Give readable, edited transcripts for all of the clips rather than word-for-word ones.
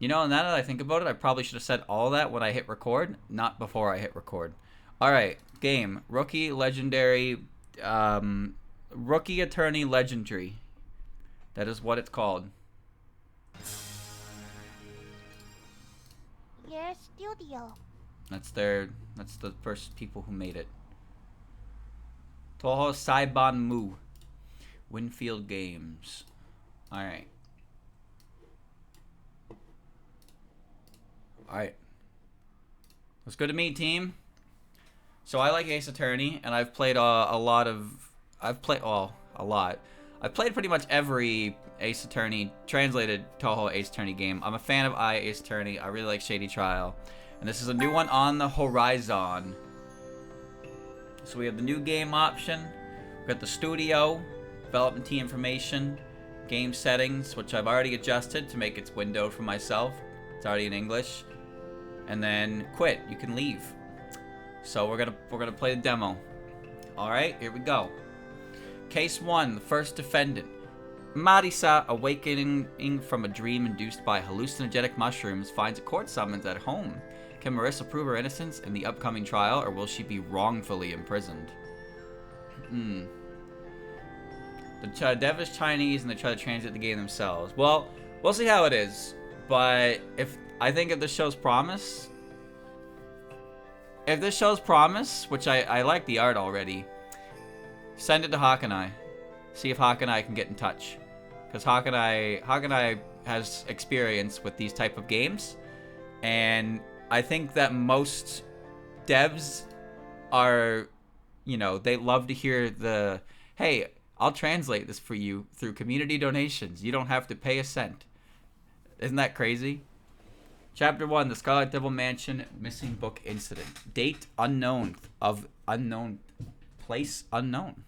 You know, now that I think about it, I probably should have said all that when I hit record, not before I hit record. Alright, game. Rookie, Legendary, Rookie Attorney Legendry. That is what it's called. Your studio. That's the first people who made it. Touhou Saiban Mu. Winfield Games. Alright. Alright. It's good to meet, team. So I like Ace Attorney, and I've played a lot. I've played pretty much every Ace Attorney, translated Touhou Ace Attorney game. I'm a fan of Ace Attorney. I really like Shady Trial. And this is a new one on the horizon. So we have the new game option. We've got the studio, development team information, game settings, which I've already adjusted to make its windowed for myself. It's already in English. And then quit. You can leave. So we're gonna play the demo. All right, here we go. Case 1, the first defendant. Marisa, awakening from a dream induced by hallucinogenic mushrooms, finds a court summons at home. Can Marisa prove her innocence in the upcoming trial, or will she be wrongfully imprisoned? The dev is Chinese, and they try to translate the game themselves. Well, we'll see how it is. But if this shows promise, which I like the art already, send it to Hawk and I. See if Hawk and I can get in touch. Because Hawk and I has experience with these type of games. And I think that most devs are, you know, they love to hear the, hey, I'll translate this for you through community donations. You don't have to pay a cent. Isn't that crazy? Chapter 1, the Scarlet Devil Mansion Missing Book Incident. Date unknown, of unknown, place unknown.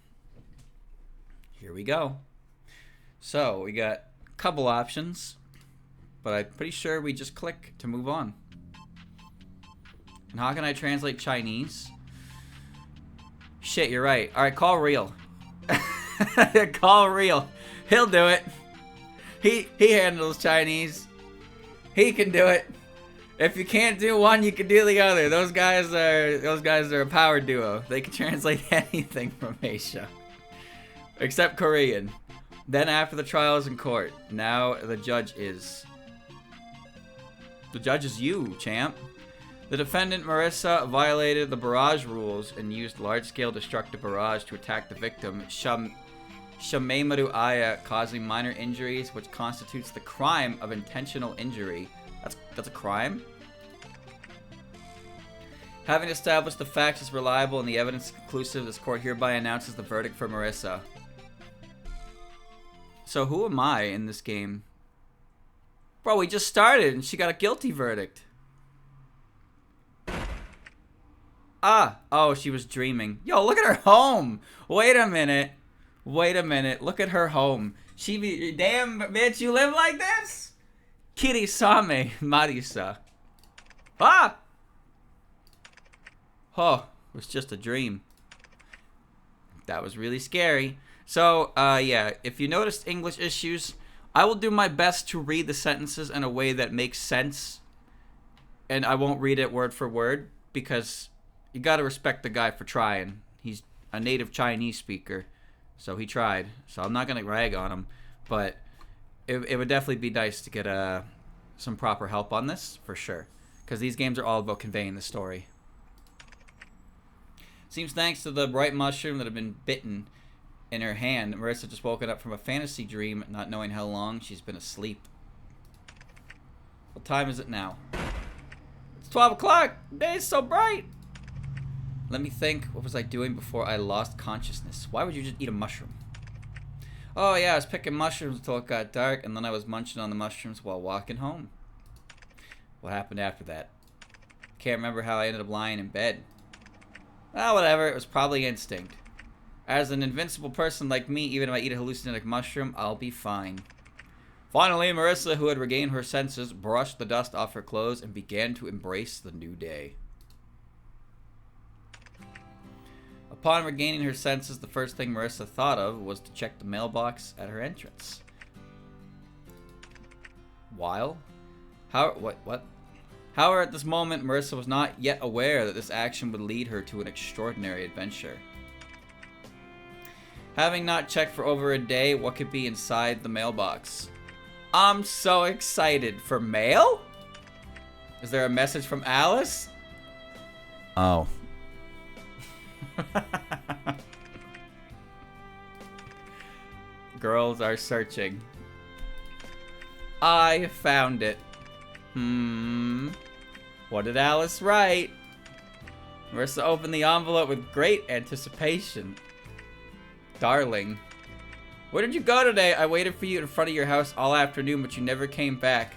Here we go. So, we got a couple options, but I'm pretty sure we just click to move on. And how can I translate Chinese? Shit, you're right. Alright, call Real. Call Real. He'll do it. He handles Chinese. He can do it. If you can't do one, you can do the other. Those guys are a power duo. They can translate anything from Asia. Except Korean. Then after the trial is in court. Now the judge is... The judge is you, champ. The defendant, Marisa, violated the barrage rules and used large-scale destructive barrage to attack the victim, Shamemaru Aya, causing minor injuries, which constitutes the crime of intentional injury. That's a crime? Having established the facts is reliable and the evidence is conclusive, this court hereby announces the verdict for Marisa. So who am I in this game? Bro, we just started and she got a guilty verdict. Oh, she was dreaming. Yo, look at her home. Wait a minute. Look at her home. Damn, bitch, you live like this? Kirisame Marisa. Ah! Oh, it was just a dream. That was really scary. So, yeah, if you noticed English issues, I will do my best to read the sentences in a way that makes sense. And I won't read it word for word, because you gotta respect the guy for trying. He's a native Chinese speaker, so he tried. So I'm not gonna rag on him, but it would definitely be nice to get some proper help on this, for sure. Because these games are all about conveying the story. Seems thanks to the bright mushroom that had been bitten in her hand, Marisa just woken up from a fantasy dream, not knowing how long she's been asleep. What time is it now? It's 12 o'clock! The day is so bright! Let me think, what was I doing before I lost consciousness? Why would you just eat a mushroom? Oh yeah, I was picking mushrooms until it got dark, and then I was munching on the mushrooms while walking home. What happened after that? Can't remember how I ended up lying in bed. Ah, whatever, it was probably instinct. As an invincible person like me, even if I eat a hallucinogenic mushroom, I'll be fine. Finally, Marisa, who had regained her senses, brushed the dust off her clothes and began to embrace the new day. Upon regaining her senses, the first thing Marisa thought of was to check the mailbox at her entrance. What? However, at this moment, Marisa was not yet aware that this action would lead her to an extraordinary adventure. Having not checked for over a day, what could be inside the mailbox? I'm so excited. For mail? Is there a message from Alice? Oh. Girls are searching. I found it. What did Alice write? Marisa opened the envelope with great anticipation. Darling, where did you go today? I waited for you in front of your house all afternoon, but you never came back.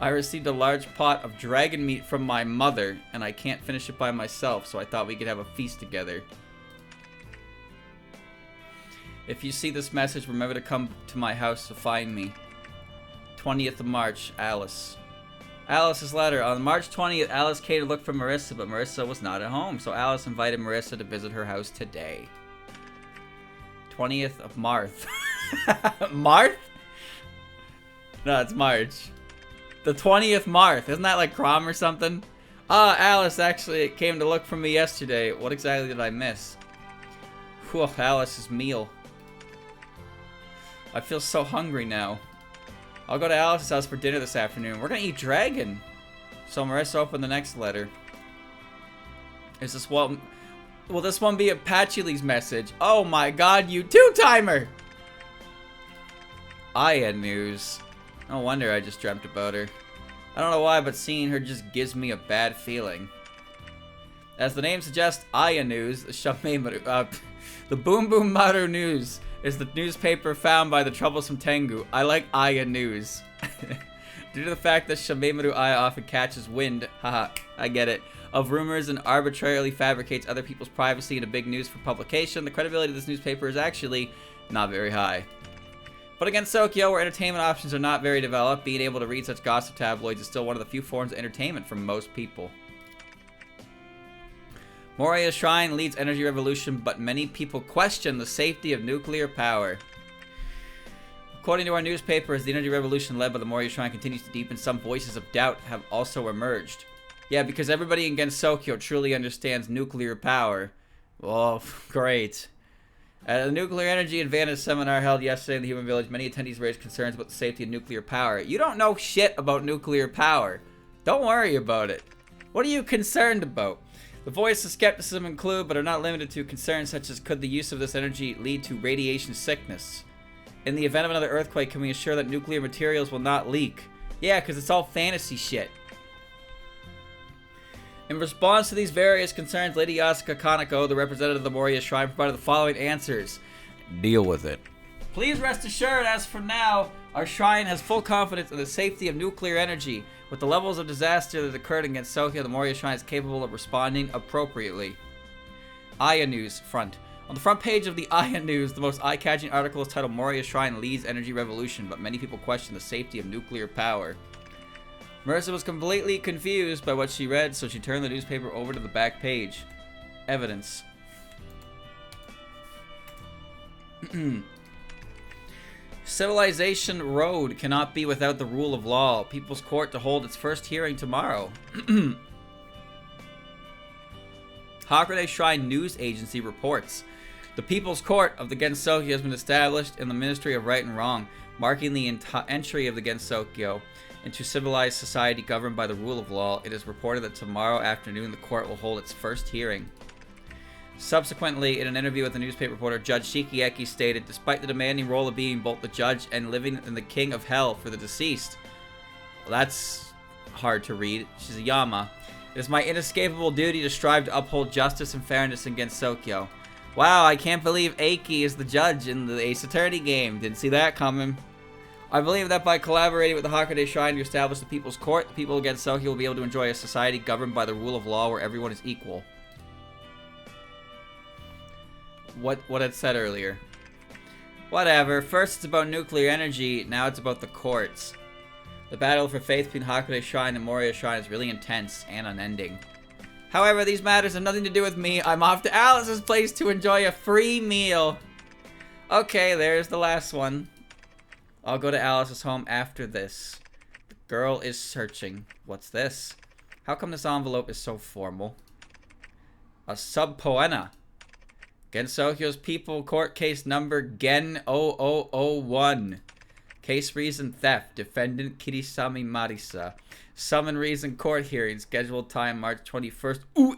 I received a large pot of dragon meat from my mother, and I can't finish it by myself, so I thought we could have a feast together. If you see this message, remember to come to my house to find me. 20th of March, Alice. Alice's letter. On March 20th, Alice came to look for Marisa, but Marisa was not at home, so Alice invited Marisa to visit her house today. 20th of March. March? No, it's March. The 20th March. Isn't that like Crom or something? Alice actually came to look for me yesterday. What exactly did I miss? Whew, Alice's meal. I feel so hungry now. I'll go to Alice's house for dinner this afternoon. We're gonna eat dragon. So Marisa opened the next letter. Is this one? Will this one be a Patchoulie's message? Oh my god, you two-timer! Aya news. No wonder I just dreamt about her. I don't know why, but seeing her just gives me a bad feeling. As the name suggests, Aya news, the Boom Boom Maru news is the newspaper found by the troublesome Tengu. I like Aya news. Due to the fact that Shamemaru Aya often catches wind, haha, I get it, of rumors and arbitrarily fabricates other people's privacy into big news for publication, the credibility of this newspaper is actually not very high. But against Tokyo, where entertainment options are not very developed, being able to read such gossip tabloids is still one of the few forms of entertainment for most people. Moriya's shrine leads energy revolution, but many people question the safety of nuclear power. According to our newspapers, the energy revolution led by the Moriya shrine continues to deepen. Some voices of doubt have also emerged. Yeah, because everybody in Gensokyo truly understands nuclear power. Oh, great. At a nuclear energy advantage seminar held yesterday in the Human Village, many attendees raised concerns about the safety of nuclear power. You don't know shit about nuclear power. Don't worry about it. What are you concerned about? The voices of skepticism include, but are not limited to, concerns such as could the use of this energy lead to radiation sickness? In the event of another earthquake, can we assure that nuclear materials will not leak? Yeah, because it's all fantasy shit. In response to these various concerns, Lady Yasuka Kaneko, the representative of the Moriya Shrine, provided the following answers. Deal with it. Please rest assured, as for now, our shrine has full confidence in the safety of nuclear energy. With the levels of disaster that occurred in Gensokyo, the Moriya Shrine is capable of responding appropriately. Aya News front. On the front page of the Aya News, the most eye-catching article is titled Moriya Shrine Leads Energy Revolution, but many people question the safety of nuclear power. Marisa was completely confused by what she read, so she turned the newspaper over to the back page. Evidence. Civilization Road cannot be without the rule of law. People's Court to hold its first hearing tomorrow. Hakurei Shrine News Agency reports. The People's Court of the Gensokyo has been established in the Ministry of Right and Wrong, marking the entry of the Gensokyo into civilized society governed by the rule of law. It is reported that tomorrow afternoon the court will hold its first hearing. Subsequently, in an interview with the newspaper reporter, Judge Shikieki stated, despite the demanding role of being both the judge and living in the king of hell for the deceased. Well, that's hard to read. Shizuyama. It is my inescapable duty to strive to uphold justice and fairness against Tokyo. Wow, I can't believe Eiki is the judge in the Ace Attorney game. Didn't see that coming. I believe that by collaborating with the Hakurei Shrine to establish the People's Court, the people against Tokyo will be able to enjoy a society governed by the rule of law where everyone is equal. What it said earlier. Whatever. First it's about nuclear energy, now it's about the courts. The battle for faith between Hakurei Shrine and Moriya Shrine is really intense and unending. However, these matters have nothing to do with me. I'm off to Alice's place to enjoy a free meal. Okay, there's the last one. I'll go to Alice's home after this. Girl is searching. What's this? How come this envelope is so formal? A subpoena. Gensokyo's People Court Case Number Gen 0001. Case reason theft. Defendant Kirisami Marisa. Summon reason court hearing. Scheduled time March 21st. Ooh,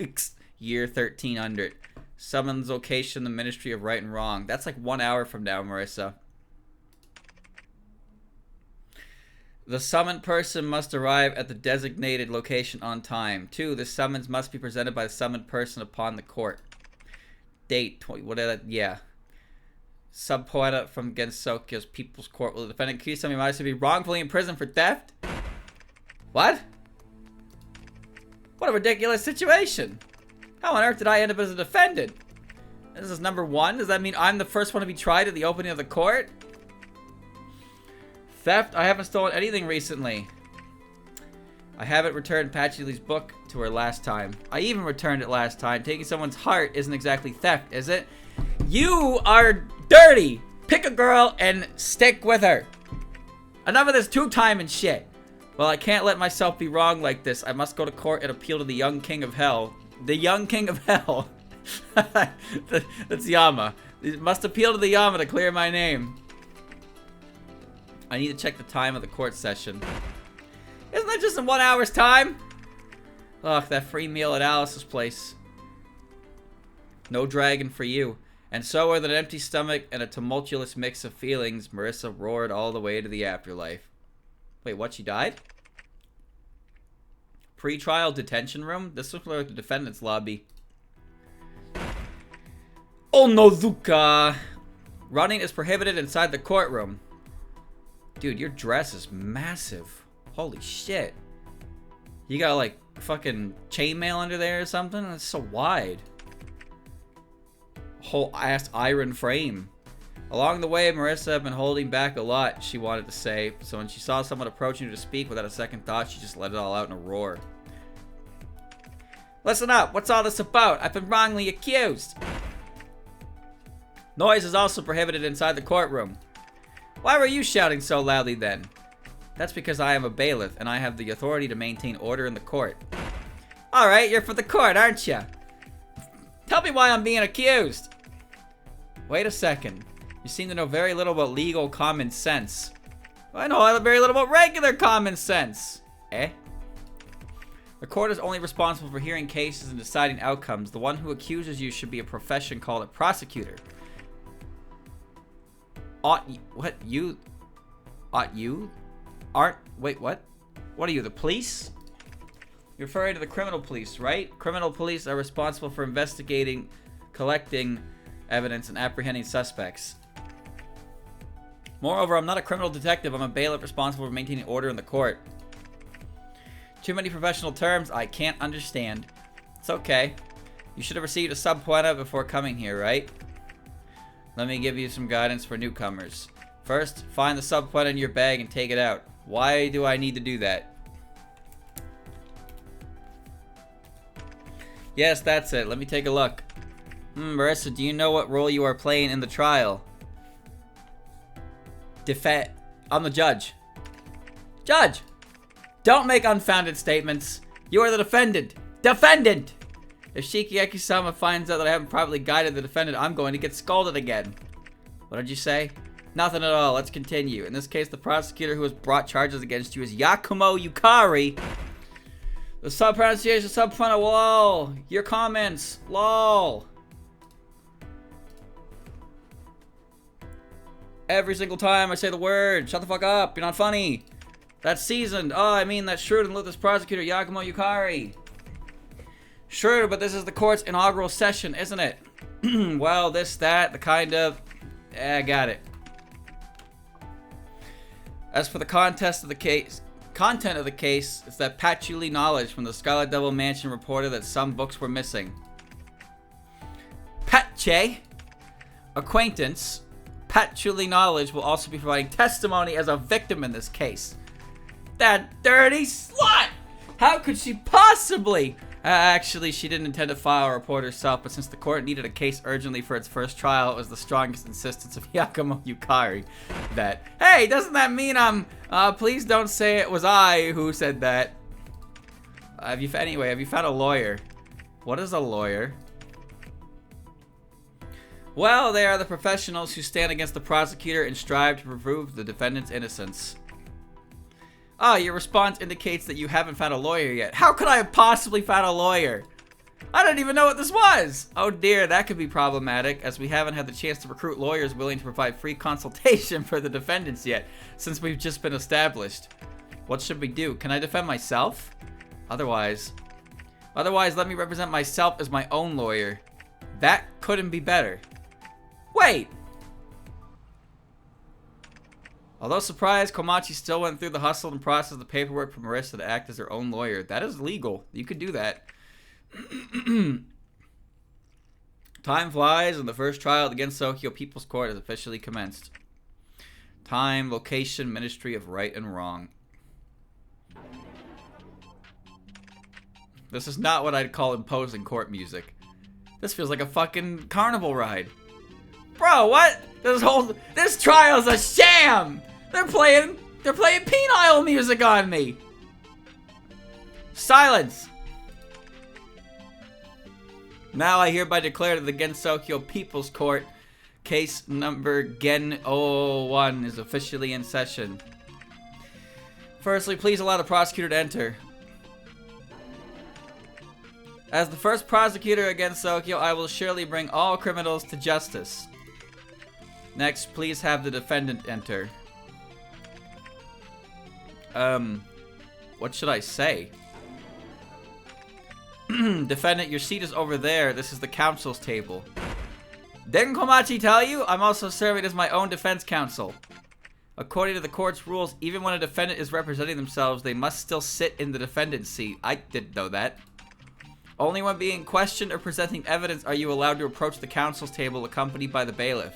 year 1300. Summons location the Ministry of Right and Wrong. That's like 1 hour from now, Marisa. The summoned person must arrive at the designated location on time. 2. The summons must be presented by the summoned person upon the court. Date, 20, whatever, yeah. Subpoena from Gensokyo's People's Court. Will the defendant Kirisami Marisa be wrongfully imprisoned for theft? What? What a ridiculous situation. How on earth did I end up as a defendant? This is number 1? Does that mean I'm the first one to be tried at the opening of the court? Theft? I haven't stolen anything recently. I haven't returned Patchoulie's book to her last time. I even returned it last time. Taking someone's heart isn't exactly theft, is it? You are dirty! Pick a girl and stick with her. Enough of this two-time and shit. Well, I can't let myself be wrong like this. I must go to court and appeal to the young king of hell. The young king of hell. That's Yama. You must appeal to the Yama to clear my name. I need to check the time of the court session. Isn't that just in 1 hour's time? Ugh, that free meal at Alice's place. No dragon for you. And so with an empty stomach and a tumultuous mix of feelings, Marisa roared all the way to the afterlife. Wait, what? She died? Pre-trial detention room? This looks like the defendant's lobby. Onozuka! Running is prohibited inside the courtroom. Dude, your dress is massive. Holy shit. You got like fucking chainmail under there or something? That's so wide. Whole ass iron frame. Along the way, Marisa had been holding back a lot she wanted to say, so when she saw someone approaching her to speak without a second thought, she just let it all out in a roar. Listen up, what's all this about? I've been wrongly accused. Noise is also prohibited inside the courtroom. Why were you shouting so loudly then? That's because I am a bailiff, and I have the authority to maintain order in the court. Alright, you're for the court, aren't you? Tell me why I'm being accused. Wait a second. You seem to know very little about legal common sense. I know very little about regular common sense. Eh? The court is only responsible for hearing cases and deciding outcomes. The one who accuses you should be a profession called a prosecutor. Ought you aren't, wait, what? What are you, the police? You're referring to the criminal police, right? Criminal police are responsible for investigating, collecting evidence, and apprehending suspects. Moreover, I'm not a criminal detective. I'm a bailiff responsible for maintaining order in the court. Too many professional terms I can't understand. It's okay. You should have received a subpoena before coming here, right? Let me give you some guidance for newcomers. First, find the subpoena in your bag and take it out. Why do I need to do that? Yes, that's it. Let me take a look. Marisa, do you know what role you are playing in the trial? I'm the judge. Judge! Don't make unfounded statements. You are the defendant. Defendant! If Shikiaki-sama finds out that I haven't properly guided the defendant, I'm going to get scolded again. What did you say? Nothing at all. Let's continue. In this case, the prosecutor who has brought charges against you is Yakumo Yukari. The sub-pronunciation, sub-pronunciation, lol. Your comments, lol. Every single time I say the word, shut the fuck up, you're not funny. That's seasoned. Oh, I mean that shrewd and ruthless prosecutor, Yakumo Yukari. Sure, but this is the court's inaugural session, isn't it? Well, this, that, the kind of... I got it. As for the content of the case, it's that patchouli knowledge from the Scarlet Devil Mansion reported that some books were missing. Patche, acquaintance, patchouli knowledge will also be providing testimony as a victim in this case. That dirty slut! How could she possibly? Actually, she didn't intend to file a report herself, but since the court needed a case urgently for its first trial, it was the strongest insistence of Yakumo Yukari that, hey, doesn't that mean please don't say it was I who said that. Have you found a lawyer? What is a lawyer? Well, they are the professionals who stand against the prosecutor and strive to prove the defendant's innocence. Ah, your response indicates that you haven't found a lawyer yet. How could I have possibly found a lawyer? I didn't even know what this was. Oh dear, that could be problematic, as we haven't had the chance to recruit lawyers willing to provide free consultation for the defendants yet, since we've just been established. What should we do? Can I defend myself? Otherwise, let me represent myself as my own lawyer. That couldn't be better. Wait! Although surprised, Komachi still went through the hustle and processed the paperwork for Marisa to act as her own lawyer. That is legal. You could do that. Time flies, and the first trial at the Gensokyo People's Court has officially commenced. Time, location, Ministry of Right and Wrong. This is not what I'd call imposing court music. This feels like a fucking carnival ride. Bro, what? This trial's a sham! They're playing penile music on me! Silence! Now I hereby declare that the Gensokyo People's Court case number Gen 001 is officially in session. Firstly, please allow the prosecutor to enter. As the first prosecutor against Gensokyo, I will surely bring all criminals to justice. Next, please have the defendant enter. What should I say? Defendant, your seat is over there. This is the counsel's table. Didn't Komachi tell you? I'm also serving as my own defense counsel. According to the court's rules, even when a defendant is representing themselves, they must still sit in the defendant's seat. I didn't know that. Only when being questioned or presenting evidence are you allowed to approach the counsel's table accompanied by the bailiff.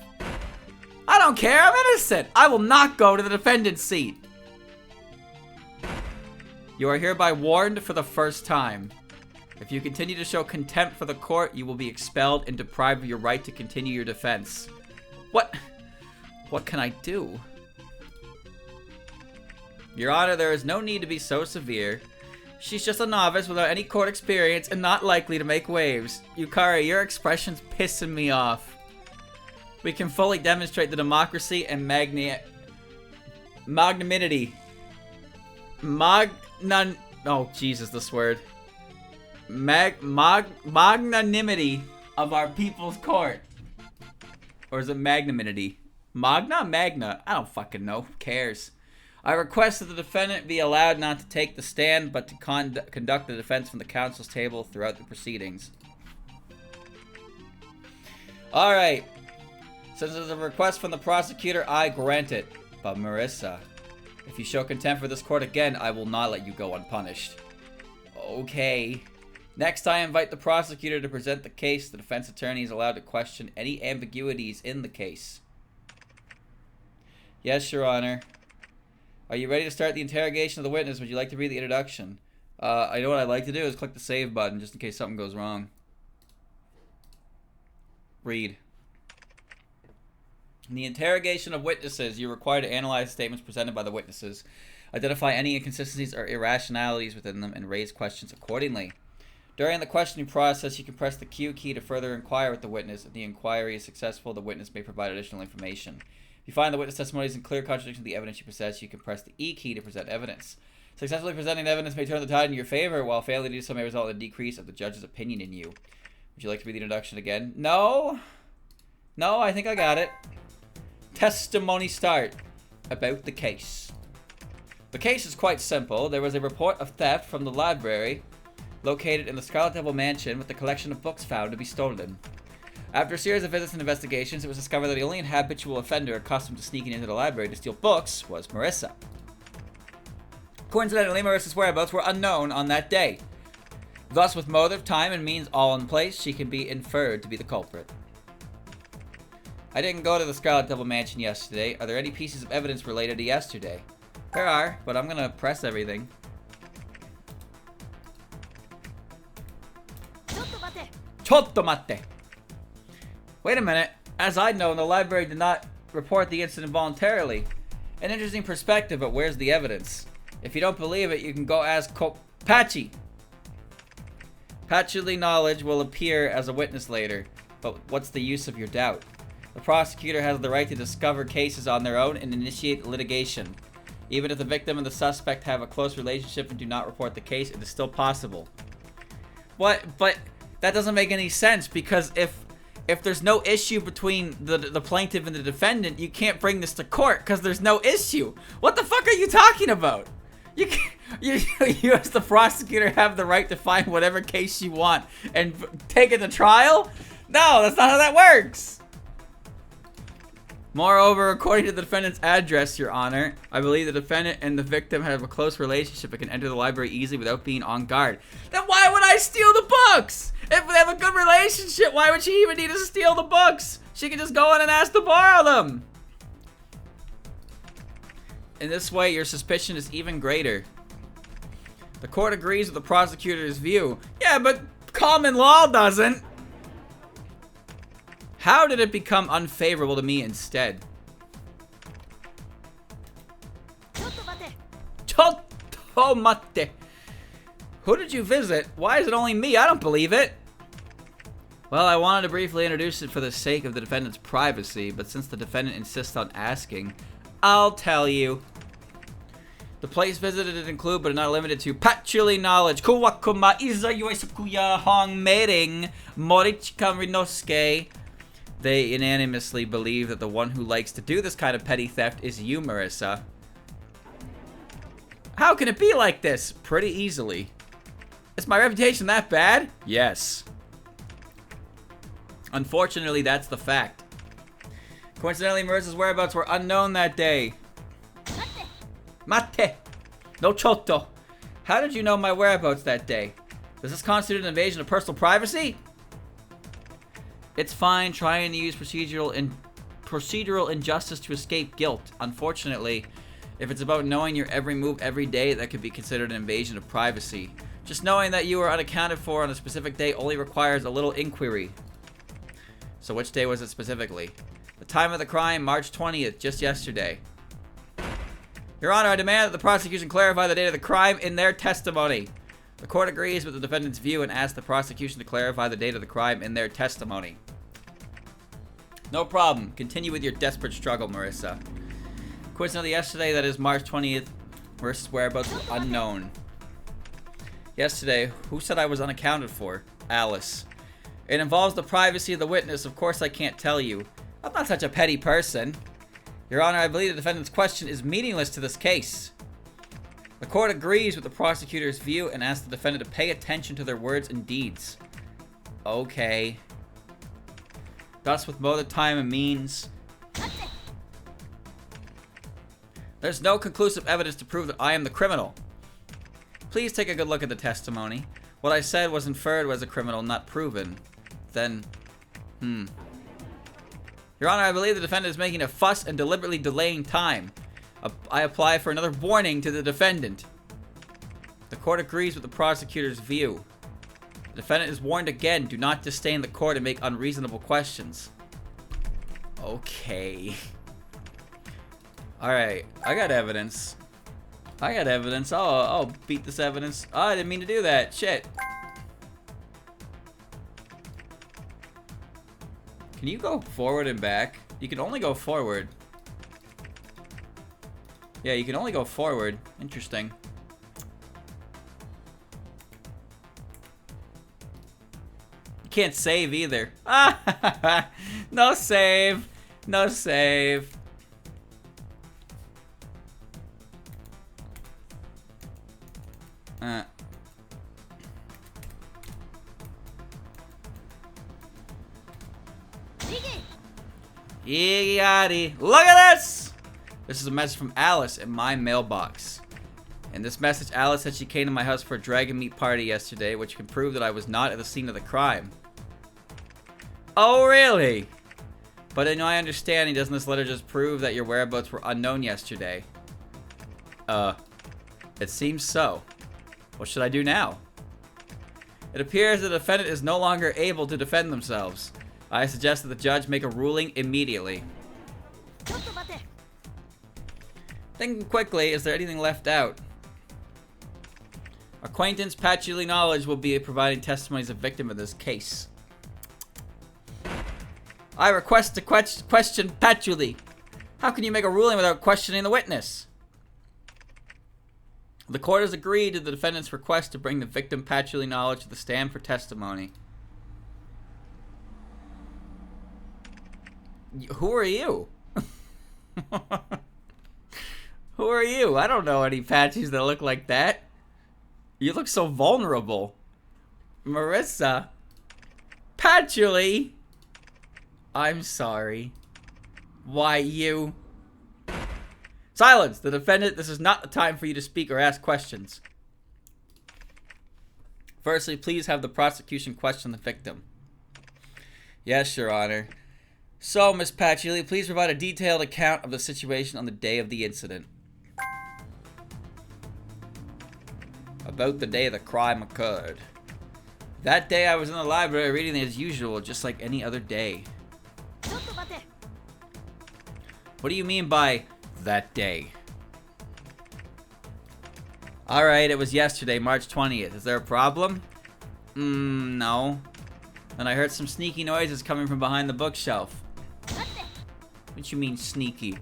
I don't care, I'm innocent! I will not go to the defendant's seat! You are hereby warned for the first time. If you continue to show contempt for the court, you will be expelled and deprived of your right to continue your defense. What can I do? Your Honor, there is no need to be so severe. She's just a novice without any court experience and not likely to make waves. Yukari, your expression's pissing me off. We can fully demonstrate the democracy and magnanimity. Oh, Jesus, this word. Magnanimity of our people's court. Or is it magnanimity? Magna? I don't fucking know. Who cares? I request that the defendant be allowed not to take the stand, but to conduct the defense from the counsel's table throughout the proceedings. Alright. Since there's a request from the prosecutor, I grant it. But Marisa, if you show contempt for this court again, I will not let you go unpunished. Okay. Next, I invite the prosecutor to present the case. The defense attorney is allowed to question any ambiguities in the case. Yes, Your Honor. Are you ready to start the interrogation of the witness? Would you like to read the introduction? I know what I'd like to do is click the save button just in case something goes wrong. Read. In the interrogation of witnesses, you're required to analyze statements presented by the witnesses, identify any inconsistencies or irrationalities within them, and raise questions accordingly. During the questioning process, you can press the Q key to further inquire with the witness. If the inquiry is successful, the witness may provide additional information. If you find the witness testimony is in clear contradiction to the evidence you possess, you can press the E key to present evidence. Successfully presenting evidence may turn the tide in your favor, while failing to do so may result in a decrease of the judge's opinion in you. Would you like to read the introduction again? No? No, I think I got it. Testimony start. About the case. The case is quite simple. There was a report of theft from the library located in the Scarlet Devil Mansion with the collection of books found to be stolen. After a series of visits and investigations, it was discovered that the only habitual offender accustomed to sneaking into the library to steal books was Marisa. Coincidentally, Marisa's whereabouts were unknown on that day. Thus, with motive, time, and means all in place, she can be inferred to be the culprit. I didn't go to the Scarlet Devil Mansion yesterday. Are there any pieces of evidence related to yesterday? There are, but I'm gonna press everything. Chotomate. Wait a minute. As I know, the library did not report the incident voluntarily. An interesting perspective, but where's the evidence? If you don't believe it, you can go ask Patchy. Patchy knowledge will appear as a witness later, but what's the use of your doubt? The prosecutor has the right to discover cases on their own and initiate litigation. Even if the victim and the suspect have a close relationship and do not report the case, it is still possible. What? But that doesn't make any sense, because if there's no issue between the plaintiff and the defendant, you can't bring this to court because there's no issue. What the fuck are you talking about? You as the prosecutor have the right to find whatever case you want and take it to trial? No, that's not how that works. Moreover, according to the defendant's address, Your Honor, I believe the defendant and the victim have a close relationship and can enter the library easily without being on guard. Then why would I steal the books? If they have a good relationship, why would she even need to steal the books? She can just go in and ask to borrow them. In this way, your suspicion is even greater. The court agrees with the prosecutor's view. Yeah, but common law doesn't. How did it become unfavorable to me instead? Chotomate. Who did you visit? Why is it only me? I don't believe it. Well, I wanted to briefly introduce it for the sake of the defendant's privacy, but since the defendant insists on asking, I'll tell you. The place visited include, but not limited to, patchouli knowledge, Kuwakuma, Izayue Sakuya, Hong Mering, Morichika Rinosuke. They unanimously believe that the one who likes to do this kind of petty theft is you, Marisa. How can it be like this? Pretty easily. Is my reputation that bad? Yes. Unfortunately, that's the fact. Coincidentally, Marisa's whereabouts were unknown that day. Mate! No choto. How did you know my whereabouts that day? Does this constitute an invasion of personal privacy? It's fine trying to use procedural injustice to escape guilt. Unfortunately, if it's about knowing your every move every day, that could be considered an invasion of privacy. Just knowing that you are unaccounted for on a specific day only requires a little inquiry. So which day was it specifically? The time of the crime, March 20th, just yesterday. Your Honor, I demand that the prosecution clarify the date of the crime in their testimony. The court agrees with the defendant's view and asks the prosecution to clarify the date of the crime in their testimony. No problem. Continue with your desperate struggle, Marisa. Coincidentally, yesterday, that is March 20th, Marisa's whereabouts were unknown. Yesterday, who said I was unaccounted for? Alice. It involves the privacy of the witness. Of course I can't tell you. I'm not such a petty person. Your Honor, I believe the defendant's question is meaningless to this case. The court agrees with the prosecutor's view and asks the defendant to pay attention to their words and deeds. Okay. Thus, with both the time and means. There's no conclusive evidence to prove that I am the criminal. Please take a good look at the testimony. What I said was inferred as a criminal, not proven. Then, Your Honor, I believe the defendant is making a fuss and deliberately delaying time. I apply for another warning to the defendant. The court agrees with the prosecutor's view. The defendant is warned again, do not disdain the court and make unreasonable questions. Okay. Alright, I got evidence. I'll beat this evidence. Oh, I didn't mean to do that. Shit. Can you go forward and back? You can only go forward. Yeah, you can only go forward. Interesting. You can't save either. No save. No save. Yiggy. Look at this! This is a message from Alice in my mailbox. In this message, Alice said she came to my house for a dragon meat party yesterday, which can prove that I was not at the scene of the crime. Oh, really? But in my understanding, doesn't this letter just prove that your whereabouts were unknown yesterday? It seems so. What should I do now? It appears the defendant is no longer able to defend themselves. I suggest that the judge make a ruling immediately. Thinking quickly, is there anything left out? Acquaintance Patchouli Knowledge will be providing testimony as a victim of this case. I request to question Patchouli. How can you make a ruling without questioning the witness? The court has agreed to the defendant's request to bring the victim Patchouli Knowledge to the stand for testimony. Who are you? Who are you? I don't know any Patchies that look like that. You look so vulnerable. Marisa. Patchouli. I'm sorry. Why you? Silence! The defendant, this is not the time for you to speak or ask questions. Firstly, please have the prosecution question the victim. Yes, Your Honor. So, Miss Patchouli, please provide a detailed account of the situation on the day of the incident. About the day the crime occurred. That day I was in the library reading as usual, just like any other day. What do you mean by that day? Alright, it was yesterday, March 20th. Is there a problem? No. And I heard some sneaky noises coming from behind the bookshelf. What you mean sneaky?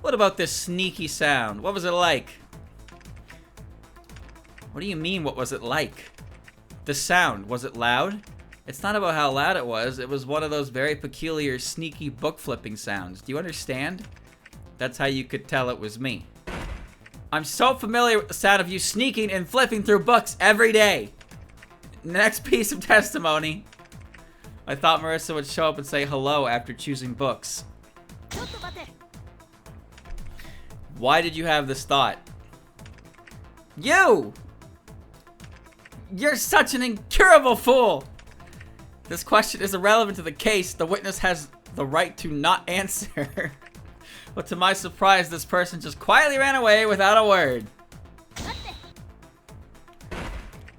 What about this sneaky sound? What was it like? What do you mean, what was it like? The sound, was it loud? It's not about how loud it was. It was one of those very peculiar, sneaky book flipping sounds. Do you understand? That's how you could tell it was me. I'm so familiar with the sound of you sneaking and flipping through books every day. Next piece of testimony. I thought Marisa would show up and say hello after choosing books. Why did you have this thought? You! You're such an incurable fool! This question is irrelevant to the case. The witness has the right to not answer. But to my surprise, this person just quietly ran away without a word.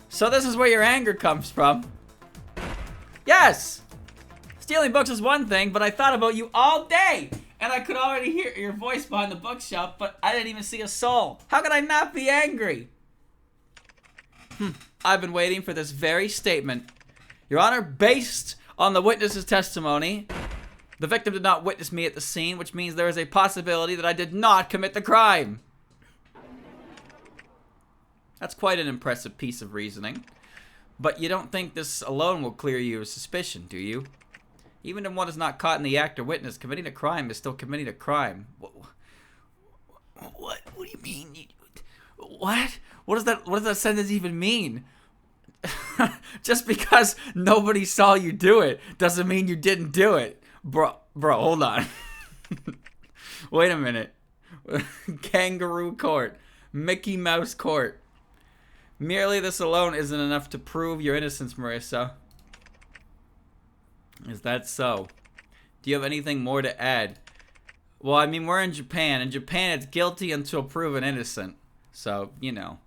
So this is where your anger comes from? Yes! Stealing books is one thing, but I thought about you all day! And I could already hear your voice behind the bookshelf, but I didn't even see a soul. How could I not be angry? I've been waiting for this very statement. Your Honor, based on the witness's testimony, the victim did not witness me at the scene, which means there is a possibility that I did not commit the crime. That's quite an impressive piece of reasoning. But you don't think this alone will clear you of suspicion, do you? Even if one is not caught in the act or witness, committing a crime is still committing a crime. What do you mean? What? What does that sentence even mean? Just because nobody saw you do it doesn't mean you didn't do it. Bro, hold on. Wait a minute. Kangaroo court. Mickey Mouse court. Merely this alone isn't enough to prove your innocence, Marisa. Is that so? Do you have anything more to add? Well, I mean, we're in Japan. In Japan, it's guilty until proven innocent. So, you know.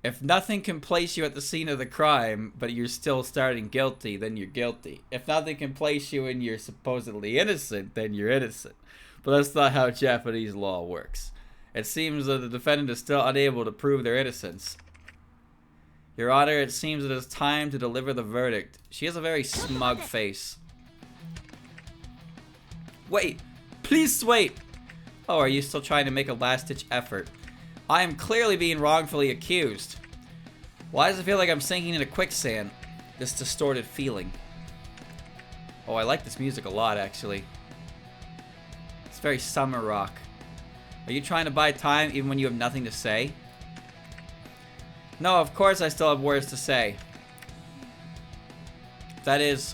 If nothing can place you at the scene of the crime, but you're still starting guilty, then you're guilty. If nothing can place you and you're supposedly innocent, then you're innocent. But that's not how Japanese law works. It seems that the defendant is still unable to prove their innocence. Your Honor, it seems it is time to deliver the verdict. She has a very smug face. Wait! Please wait! Oh, are you still trying to make a last-ditch effort? I am clearly being wrongfully accused. Why does it feel like I'm sinking into quicksand? This distorted feeling. Oh, I like this music a lot, actually. It's very summer rock. Are you trying to buy time even when you have nothing to say? No, of course I still have words to say. That is...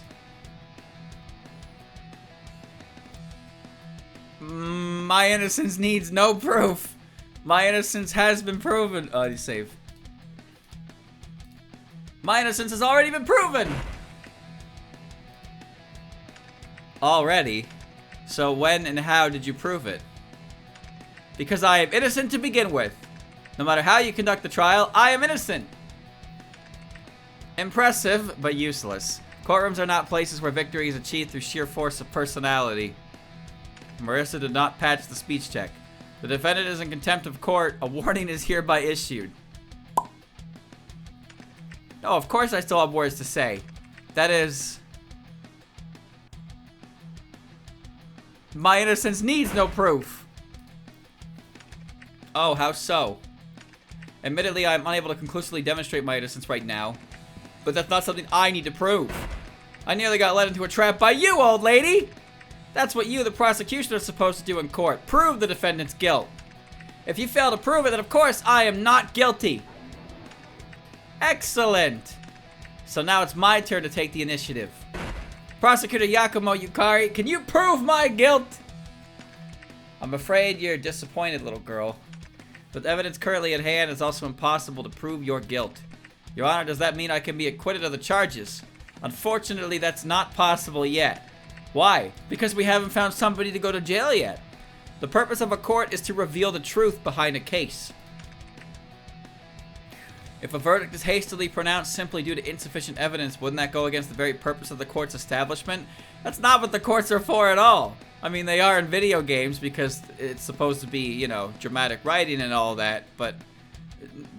my innocence needs no proof. My innocence has been proven. Oh, he's safe. My innocence has already been proven. Already? So when and how did you prove it? Because I am innocent to begin with. No matter how you conduct the trial, I am innocent. Impressive, but useless. Courtrooms are not places where victory is achieved through sheer force of personality. Marisa did not patch the speech check. The defendant is in contempt of court. A warning is hereby issued. No, of course I still have words to say. That is... My innocence needs no proof. Oh, how so? Admittedly, I am unable to conclusively demonstrate my innocence right now. But that's not something I need to prove. I nearly got led into a trap by you, old lady! That's what you, the prosecution, are supposed to do in court. Prove the defendant's guilt. If you fail to prove it, then of course I am not guilty. Excellent. So now it's my turn to take the initiative. Prosecutor Yakumo Yukari, can you prove my guilt? I'm afraid you're disappointed, little girl. With evidence currently at hand, it's also impossible to prove your guilt. Your Honor, does that mean I can be acquitted of the charges? Unfortunately, that's not possible yet. Why? Because we haven't found somebody to go to jail yet. The purpose of a court is to reveal the truth behind a case. If a verdict is hastily pronounced simply due to insufficient evidence, wouldn't that go against the very purpose of the court's establishment? That's not what the courts are for at all. I mean, they are in video games because it's supposed to be, you know, dramatic writing and all that, but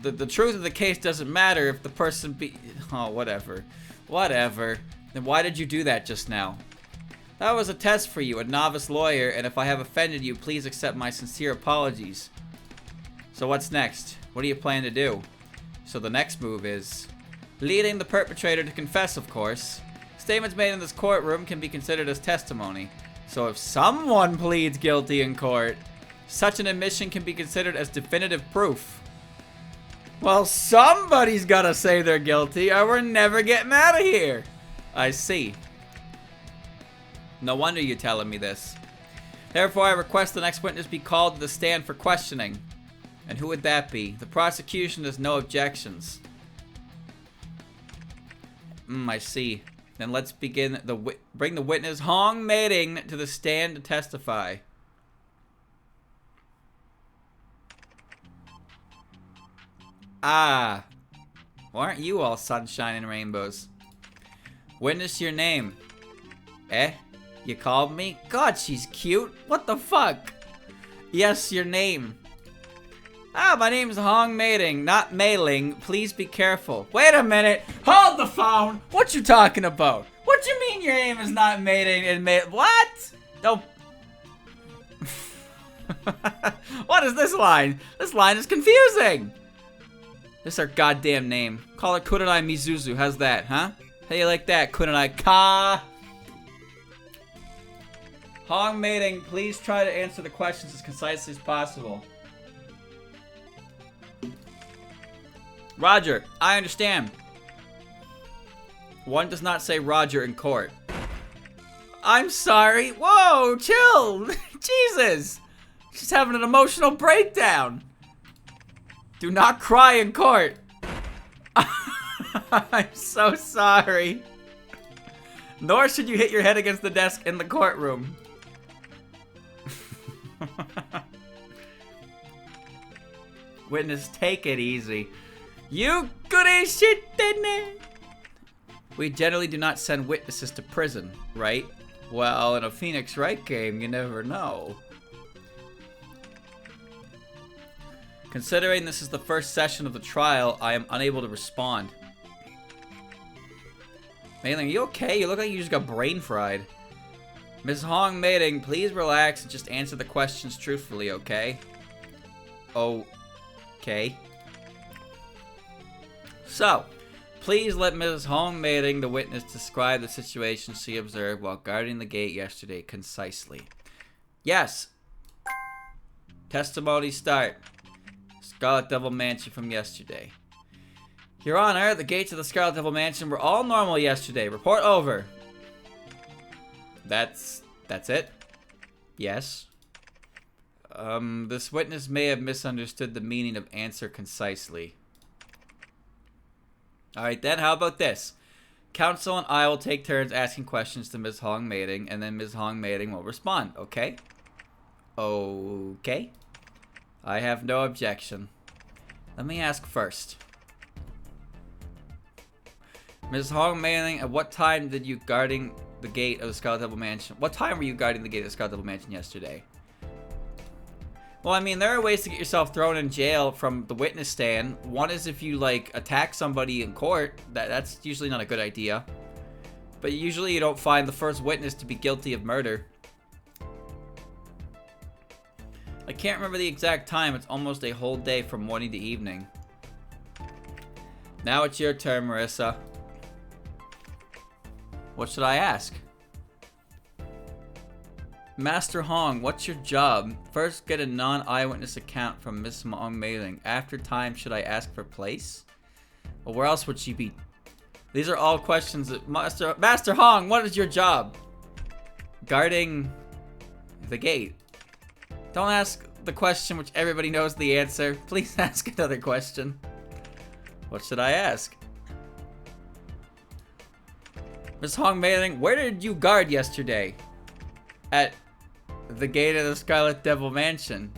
the truth of the case doesn't matter if the person oh, whatever. Whatever. Then why did you do that just now? That was a test for you, a novice lawyer, and if I have offended you, please accept my sincere apologies. So what's next? What do you plan to do? So the next move is leading the perpetrator to confess, of course. Statements made in this courtroom can be considered as testimony. So if someone pleads guilty in court, such an admission can be considered as definitive proof. Well, somebody's gotta say they're guilty or we're never getting out of here. I see. No wonder you're telling me this. Therefore, I request the next witness be called to the stand for questioning. And who would that be? The prosecution has no objections. I see. Then let's begin bring the witness Hong Meiding to the stand to testify. Ah. Why aren't you all sunshine and rainbows? Witness your name. Eh? You called me? God, she's cute. What the fuck? Yes, your name. Ah, my name's Hong Meiding, not Mei-ling. Please be careful. Wait a minute. Hold the phone. What you talking about? What you mean your name is not Meiding and What? Don't. What is this line? This line is confusing. This is our goddamn name. Call it Kurenai Mizuzu. How's that, huh? How you like that, Kurenai Ka? Hong Meiding, please try to answer the questions as concisely as possible. Roger, I understand. One does not say Roger in court. I'm sorry. Whoa, chill. Jesus. She's having an emotional breakdown. Do not cry in court. I'm so sorry. Nor should you hit your head against the desk in the courtroom. Witness, take it easy. You goody shit, didn't it? We generally do not send witnesses to prison, right? Well, in a Phoenix Wright game, you never know. Considering this is the first session of the trial, I am unable to respond. Mei-ling, you okay? You look like you just got brain fried. Ms. Hong Meiding, please relax and just answer the questions truthfully, okay? Okay. So, please let Ms. Hong Meiding, the witness, describe the situation she observed while guarding the gate yesterday concisely. Yes. Testimony start. Scarlet Devil Mansion from yesterday. Your Honor, the gates of the Scarlet Devil Mansion were all normal yesterday. Report over. That's it? Yes. This witness may have misunderstood the meaning of answer concisely. Alright then, how about this? Counsel and I will take turns asking questions to Ms. Hong Meiding, and then Ms. Hong Meiding will respond, okay? Okay. I have no objection. Let me ask first. Ms. Hong Mailing, at what time did you guarding the gate of the Scarlet Devil Mansion? What time were you guarding the gate of the Scarlet Devil Mansion yesterday? Well, I mean, there are ways to get yourself thrown in jail from the witness stand. One is if you, like, attack somebody in court. That's usually not a good idea. But usually you don't find the first witness to be guilty of murder. I can't remember the exact time. It's almost a whole day from morning to evening. Now it's your turn, Marisa. What should I ask? Master Hong, what's your job? First, get a non-eyewitness account from Miss Hong Mailing. After time, should I ask for place? Well, where else would she be? These are all questions that Master Hong, what is your job? Guarding the gate. Don't ask the question which everybody knows the answer. Please ask another question. What should I ask? Miss Hong Mailing, where did you guard yesterday? At the gate of the Scarlet Devil Mansion.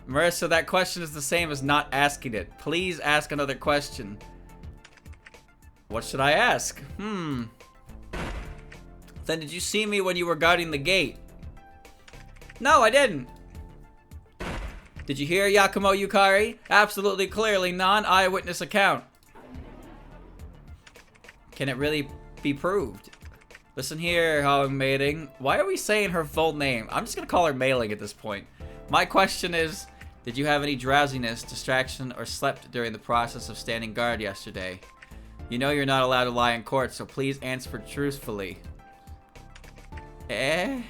Marisa, that question is the same as not asking it. Please ask another question. What should I ask? Then did you see me when you were guarding the gate? No, I didn't. Did you hear Yakumo Yukari? Absolutely clearly non-eyewitness account. Can it really be proved? Listen here, Hong Mailing. Why are we saying her full name? I'm just gonna call her Mailing at this point. My question is, did you have any drowsiness, distraction, or slept during the process of standing guard yesterday? You know you're not allowed to lie in court, so please answer truthfully. If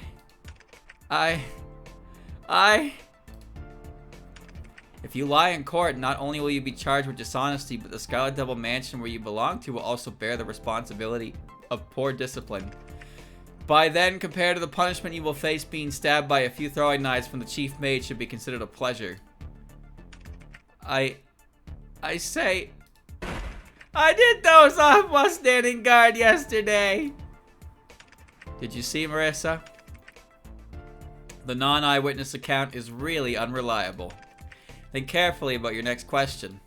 you lie in court, not only will you be charged with dishonesty, but the Scarlet Devil Mansion where you belong to will also bear the responsibility of poor discipline. By then, compared to the punishment you will face, being stabbed by a few throwing knives from the chief mage should be considered a pleasure. I say, I did doze off while standing guard yesterday. Did you see, Marisa? The non-eyewitness account is really unreliable. Think carefully about your next question.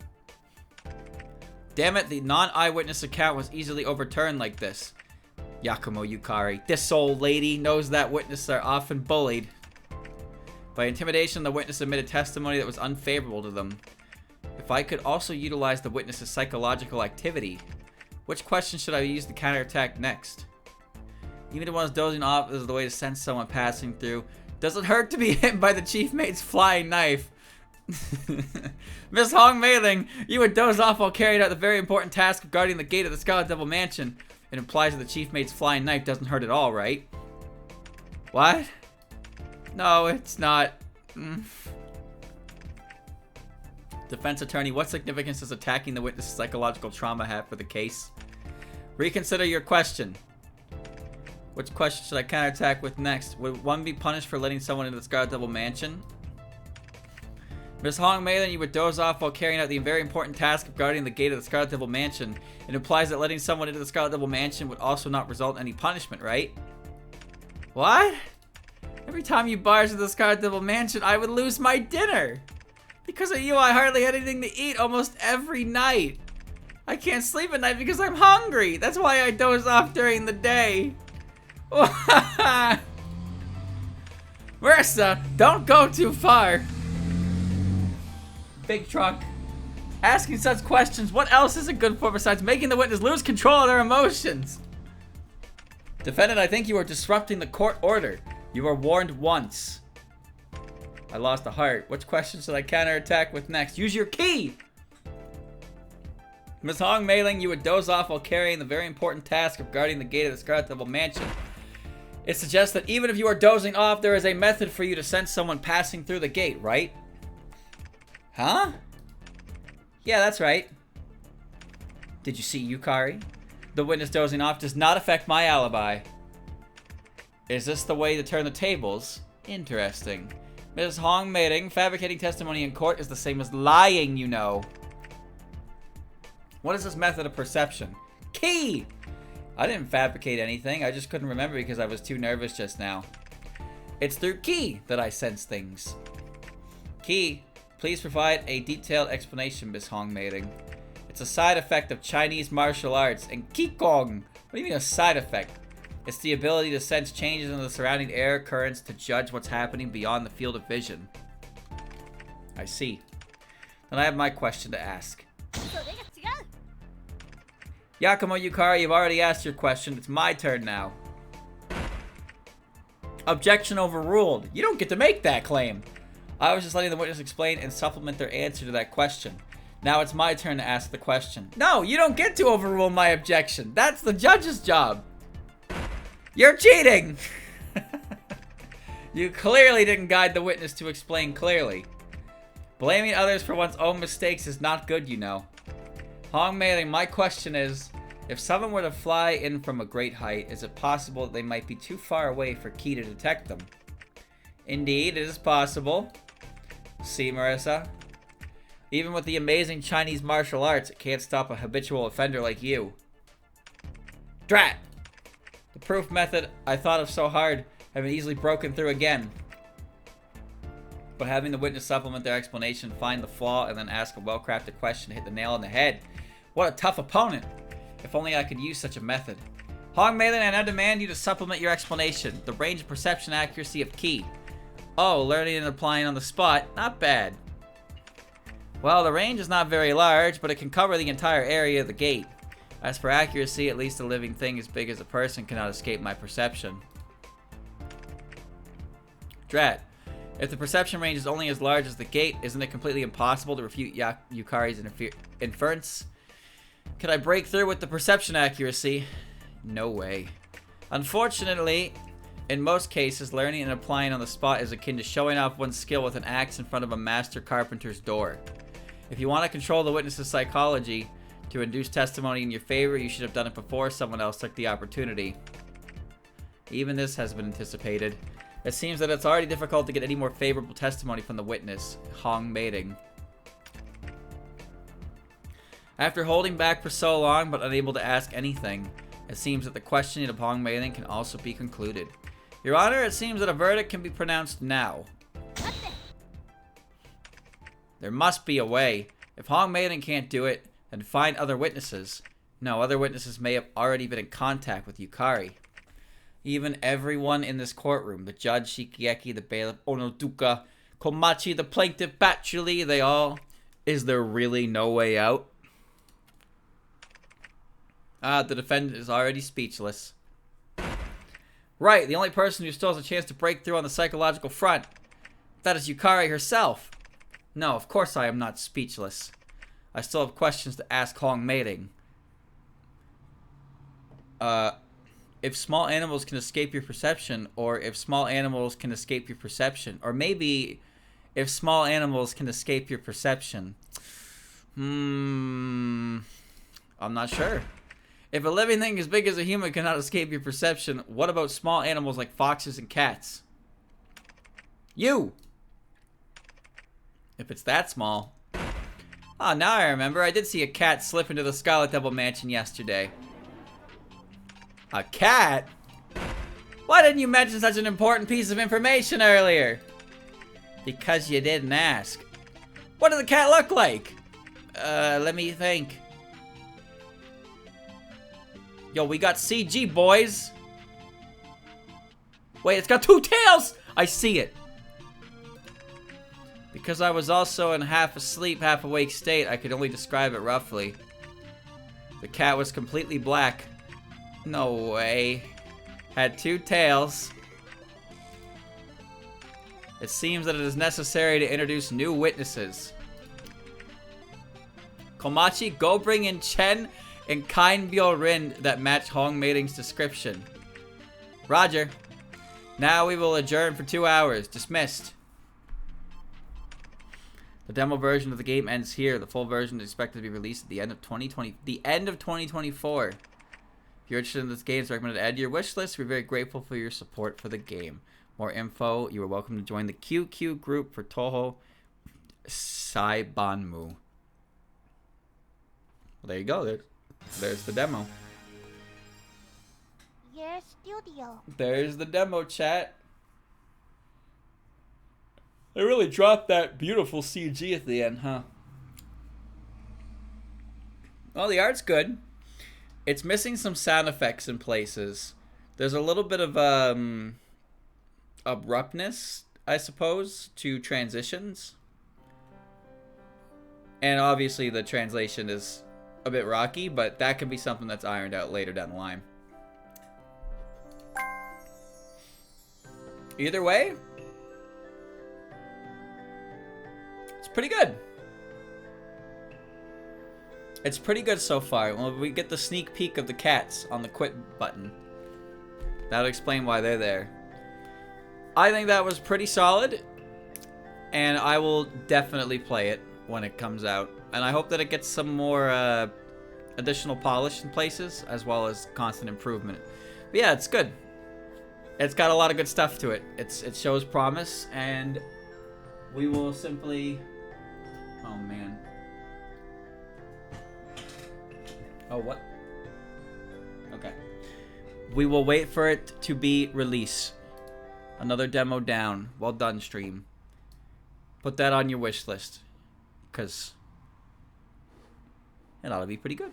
Damn it, the non-eyewitness account was easily overturned like this. Yakumo Yukari, this old lady knows that witnesses are often bullied. By intimidation, the witness admitted testimony that was unfavorable to them. If I could also utilize the witness's psychological activity, which question should I use to counterattack next? Even the ones dozing off is the way to sense someone passing through. Does it hurt to be hit by the chief mate's flying knife? Miss Hong Mailing, you would doze off while carrying out the very important task of guarding the gate of the Scarlet Devil Mansion. It implies that the chief mate's flying knife doesn't hurt at all, right? What? No, it's not. Defense attorney, what significance does attacking the witness's psychological trauma have for the case? Reconsider your question. Which question should I counterattack with next? Would one be punished for letting someone into the Scarlet Devil Mansion? Miss Hong Mailing, you would doze off while carrying out the very important task of guarding the gate of the Scarlet Devil Mansion. It implies that letting someone into the Scarlet Devil Mansion would also not result in any punishment, right? What? Every time you barge into the Scarlet Devil Mansion, I would lose my dinner. Because of you, I hardly had anything to eat almost every night. I can't sleep at night because I'm hungry. That's why I doze off during the day. Marisa, don't go too far. Big truck. Asking such questions, what else is it good for besides making the witness lose control of their emotions? Defendant, I think you are disrupting the court order. You were warned once. I lost a heart. Which question should I counterattack with next? Use your key! Ms. Hong Mailing, you would doze off while carrying the very important task of guarding the gate of the Scarlet Devil Mansion. It suggests that even if you are dozing off, there is a method for you to sense someone passing through the gate, right? Huh? Yeah, that's right. Did you see Yukari? The witness dozing off does not affect my alibi. Is this the way to turn the tables? Interesting. Ms. Hong Mailing, fabricating testimony in court is the same as lying, you know. What is this method of perception? Key! I didn't fabricate anything. I just couldn't remember because I was too nervous just now. It's through key that I sense things. Key, please provide a detailed explanation, Ms. Hong Mailing. It's a side effect of Chinese martial arts. And Qigong. What do you mean a side effect? It's the ability to sense changes in the surrounding air currents to judge what's happening beyond the field of vision. I see. Then I have my question to ask. Yakumo Yukari, you've already asked your question. It's my turn now. Objection overruled. You don't get to make that claim. I was just letting the witness explain and supplement their answer to that question. Now it's my turn to ask the question. No, you don't get to overrule my objection. That's the judge's job. You're cheating! You clearly didn't guide the witness to explain clearly. Blaming others for one's own mistakes is not good, you know. Hong Mei-ling, my question is, if someone were to fly in from a great height, is it possible that they might be too far away for Ki to detect them? Indeed, it is possible. See, Marisa? Even with the amazing Chinese martial arts, it can't stop a habitual offender like you. Drat! The proof method I thought of so hard have been easily broken through again. But having the witness supplement their explanation, find the flaw, and then ask a well-crafted question to hit the nail on the head. What a tough opponent! If only I could use such a method. Hong Mei-ling, I now demand you to supplement your explanation. The range of perception accuracy of Ki. Oh, learning and applying on the spot. Not bad. Well, the range is not very large, but it can cover the entire area of the gate. As for accuracy, at least a living thing as big as a person cannot escape my perception. Drat. If the perception range is only as large as the gate, isn't it completely impossible to refute Yukari's inference? Could I break through with the perception accuracy? No way. Unfortunately, in most cases, learning and applying on the spot is akin to showing off one's skill with an axe in front of a master carpenter's door. If you want to control the witness's psychology to induce testimony in your favor, you should have done it before someone else took the opportunity. Even this has been anticipated. It seems that it's already difficult to get any more favorable testimony from the witness, Hong Mei-ling. After holding back for so long but unable to ask anything, it seems that the questioning of Hong Mei-ling can also be concluded. Your Honor, it seems that a verdict can be pronounced now. There must be a way. If Hong Mei-ling can't do it, then find other witnesses. No, other witnesses may have already been in contact with Yukari. Even everyone in this courtroom, the judge, Shikieki, the bailiff, Onoduka, Komachi, the plaintiff, Batchuli, they all... Is there really no way out? The defendant is already speechless. Right, the only person who still has a chance to break through on the psychological front. That is Yukari herself. No, of course I am not speechless. I still have questions to ask Hong Mei-ling. If small animals can escape your perception, or if small animals can escape your perception, or maybe if small animals can escape your perception. I'm not sure. If a living thing as big as a human cannot escape your perception, what about small animals like foxes and cats? You! If it's that small. Oh, now I remember. I did see a cat slip into the Scarlet Devil Mansion yesterday. A cat? Why didn't you mention such an important piece of information earlier? Because you didn't ask. What did the cat look like? Let me think. Yo, we got CG, boys. Wait, it's got two tails! I see it. Because I was also in half asleep, half awake state, I could only describe it roughly. The cat was completely black. No way. Had two tails. It seems that it is necessary to introduce new witnesses. Komachi, go bring in Chen and Kain Byo-rin that match Hong Mei-ling's description. Roger. Now we will adjourn for 2 hours. Dismissed. The demo version of the game ends here. The full version is expected to be released at the end of 2024. If you're interested in this game, it's recommended to add to your wish list. We're very grateful for your support for the game. More info, you are welcome to join the QQ group for Touhou Saibanmu. Well, there you go. There's the demo. Your studio. There's the demo, chat. They really dropped that beautiful CG at the end, huh? Well, the art's good. It's missing some sound effects in places. There's a little bit of abruptness, I suppose, to transitions. And obviously the translation is a bit rocky, but that can be something that's ironed out later down the line. Either way, it's pretty good. It's pretty good so far. Well, we get the sneak peek of the cats on the quit button. That'll explain why they're there. I think that was pretty solid, and I will definitely play it when it comes out. And I hope that it gets some more additional polish in places, as well as constant improvement. But yeah, it's good. It's got a lot of good stuff to it. It shows promise, and we will simply... Oh, man. Oh, what? Okay. We will wait for it to be released. Another demo down. Well done, stream. Put that on your wish list, because it ought to be pretty good.